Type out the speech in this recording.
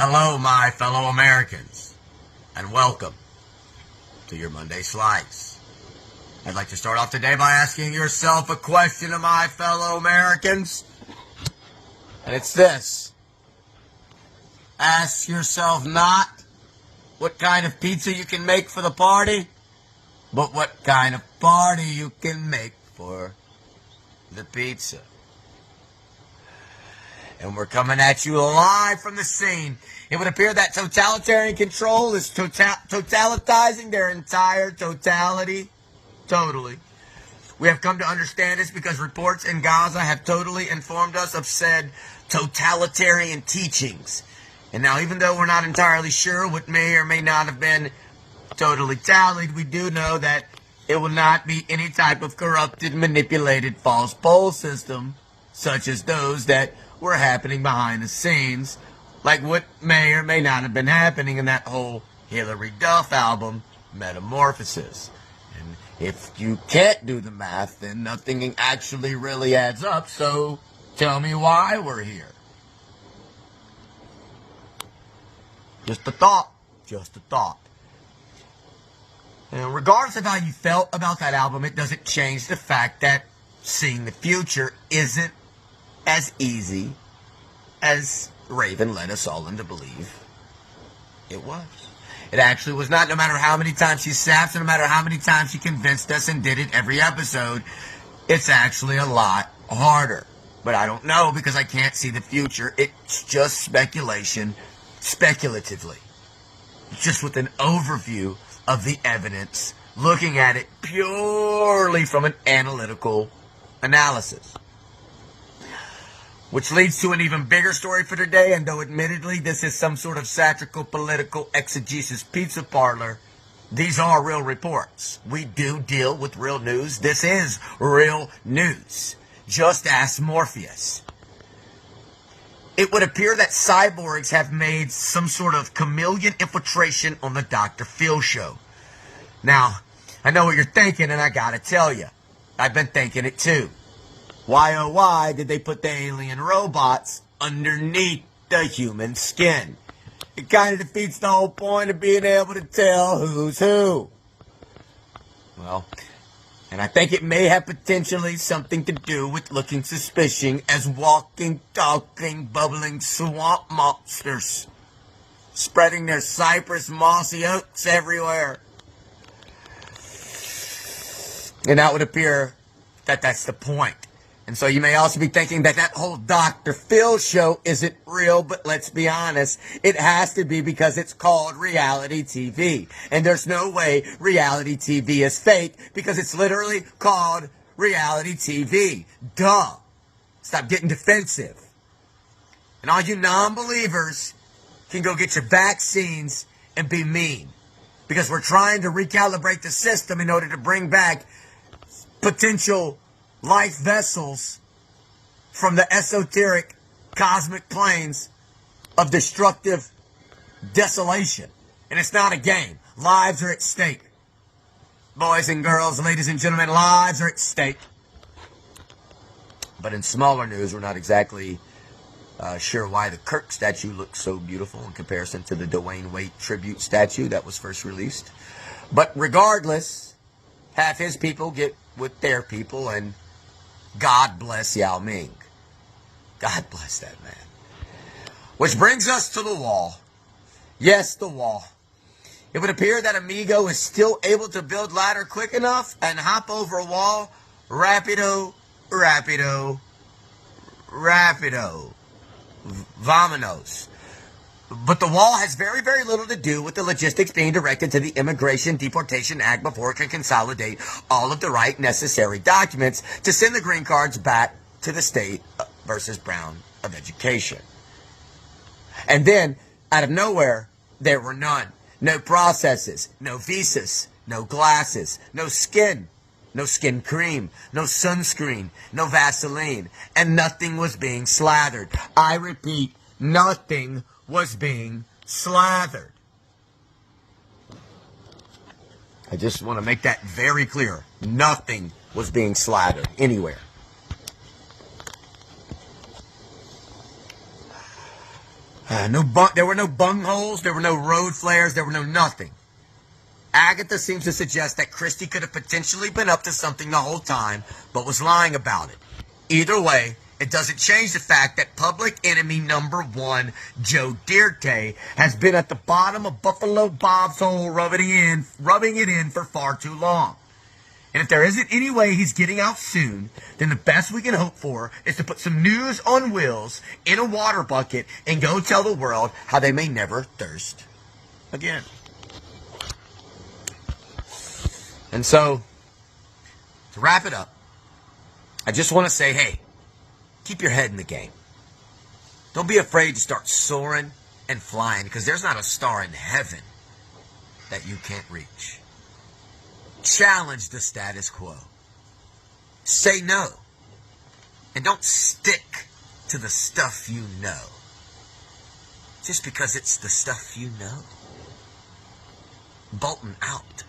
Hello, my fellow Americans, and welcome to your Monday Slice. I'd like to start off today by asking yourself a question, of my fellow Americans, and it's this. Ask yourself not what kind of pizza you can make for the party, but what kind of party you can make for the pizza. And we're coming at you live from the scene. It would appear that totalitarian control is totalitizing their entire totality. Totally. We have come to understand this because reports in Gaza have totally informed us of said totalitarian teachings. And now, even though we're not entirely sure what may or may not have been totally tallied, we do know that it will not be any type of corrupted, manipulated, false poll system, such as those that were happening behind the scenes, like what may or may not have been happening in that whole Hillary Duff album, Metamorphosis. And if you can't do the math, then nothing actually really adds up, so tell me why we're here. Just a thought. Just a thought. And regardless of how you felt about that album, it doesn't change the fact that seeing the future isn't as easy as Raven led us all in to believe it was. It actually was not, no matter how many times she sapped, no matter how many times she convinced us and did it every episode, it's actually a lot harder. But I don't know because I can't see the future. It's just speculation, speculatively. Just with an overview of the evidence, looking at it purely from an analytical analysis. Which leads to an even bigger story for today, and though admittedly this is some sort of satirical political exegesis pizza parlor, these are real reports. We do deal with real news. This is real news. Just ask Morpheus. It would appear that cyborgs have made some sort of chameleon infiltration on the Dr. Phil show. Now, I know what you're thinking, and I gotta tell you, I've been thinking it too. Why, oh why, did they put the alien robots underneath the human skin? It kind of defeats the whole point of being able to tell who's who. Well, and I think it may have potentially something to do with looking suspicious as walking, talking, bubbling swamp monsters, spreading their cypress mossy oaks everywhere. And that would appear that that's the point. And so you may also be thinking that that whole Dr. Phil show isn't real, but let's be honest, it has to be because it's called reality TV. And there's no way reality TV is fake because it's literally called reality TV. Duh. Stop getting defensive. And all you non-believers can go get your vaccines and be mean. Because we're trying to recalibrate the system in order to bring back potential life vessels from the esoteric cosmic planes of destructive desolation. And it's not a game. Lives are at stake. Boys and girls, ladies and gentlemen, lives are at stake. But in smaller news, we're not exactly sure why the Kirk statue looks so beautiful in comparison to the Dwayne Wade tribute statue that was first released. But regardless, half his people get with their people, and God bless Yao Ming. God bless that man. Which brings us to the wall. Yes, the wall. It would appear that Amigo is still able to build ladder quick enough and hop over a wall. Rapido, rapido, rapido. Vamonos. But the wall has very, very little to do with the logistics being directed to the Immigration Deportation Act before it can consolidate all of the right necessary documents to send the green cards back to the state versus Brown of Education. And then, out of nowhere, there were none. No processes, no visas, no glasses, no skin cream, no sunscreen, no Vaseline, and nothing was being slathered. I repeat, nothing was being slathered. I just want to make that very clear. Nothing was being slathered anywhere. There were no bungholes, there were no road flares, there were no nothing. Agatha seems to suggest that Christie could have potentially been up to something the whole time, but was lying about it. Either way, it doesn't change the fact that public enemy number one, Joe Dierte, has been at the bottom of Buffalo Bob's hole rubbing it in for far too long. And if there isn't any way he's getting out soon, then the best we can hope for is to put some news on wheels in a water bucket and go tell the world how they may never thirst again. And so, to wrap it up, I just want to say, hey, keep your head in the game. Don't be afraid to start soaring and flying, because there's not a star in heaven that you can't reach. Challenge the status quo. Say no. And don't stick to the stuff you know, just because it's the stuff you know. Bolton out.